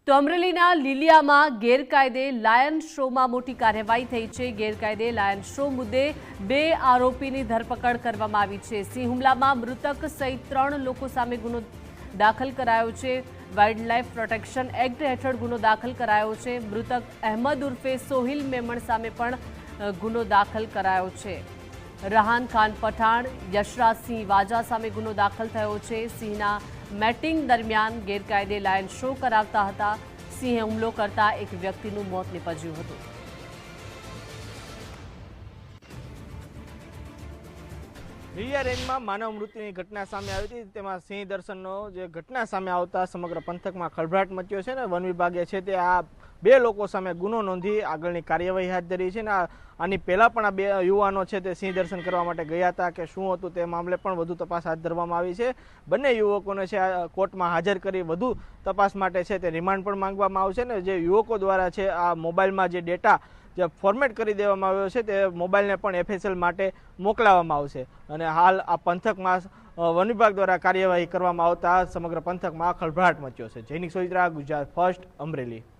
તો અમરેલીના લીલિયામાં ગેરકાયદે લાયન શોમાં મોટી કાર્યવાહી થઈ છે। ગેરકાયદે લાયન શો મુદ્દે 2 આરોપીની ધરપકડ કરવામાં આવી છે। સિંહ હુમલામાં મૃતક સહિત 3 લોકો સામે ગુનો દાખલ કરાયો છે। વાઇલ્ડ લાઇફ પ્રોટેક્શન એક્ટ હેઠળ ગુનો દાખલ કરાયો છે। મૃતક અહેમદ ઉર્ફે સોહિલ મેમણ સામે પણ ગુનો દાખલ કરાયો છે। રહાન ખાન પઠાણ, યશરાજ સિંહ વાજા સામે ગુનો દાખલ થયો છે। સિંહના મેટિંગ દરમિયાન ગેરકાયદે લાયન શો કરાવતા હતા। સિંહે હુમલો કરતા એક વ્યક્તિનું મોત નીપજ્યું હતું। લીલિયા રેન્જમાં માનવ મૃત્યુની ઘટના સામે આવી હતી। તેમાં સિંહ દર્શનનો જે ઘટના સામે આવતા સમગ્ર પંથકમાં ખળભળાટ મચ્યો છે ને વન વિભાગે છે તે આ 2 લોકો સામે ગુનો નોંધી આગળની કાર્યવાહી હાથ ધરી છે ને આની પહેલા પણ આ 2 યુવાનો છે તે સિંહ દર્શન કરવા માટે ગયા હતા કે શું હતું તે મામલે પણ વધુ તપાસ હાથ ધરવામાં આવી છે। બંને યુવકોને છે કોર્ટમાં હાજર કરી વધુ તપાસ માટે છે તે રિમાન્ડ પણ માંગવામાં આવશે ને જે યુવકો દ્વારા છે આ મોબાઈલમાં જે ડેટા જે ફોર્મેટ કરી દેવામાં આવ્યો છે તે મોબાઈલને પણ FSL માટે મોકલાવવામાં આવશે અને હાલ આ પંથકમાં વન વિભાગ દ્વારા કાર્યવાહી કરવામાં આવતા સમગ્ર પંથકમાં ખળભળાટ મચ્યો છે। જૈનિક સોઈત્રા, ગુજરાત ફર્સ્ટ, અમરેલી।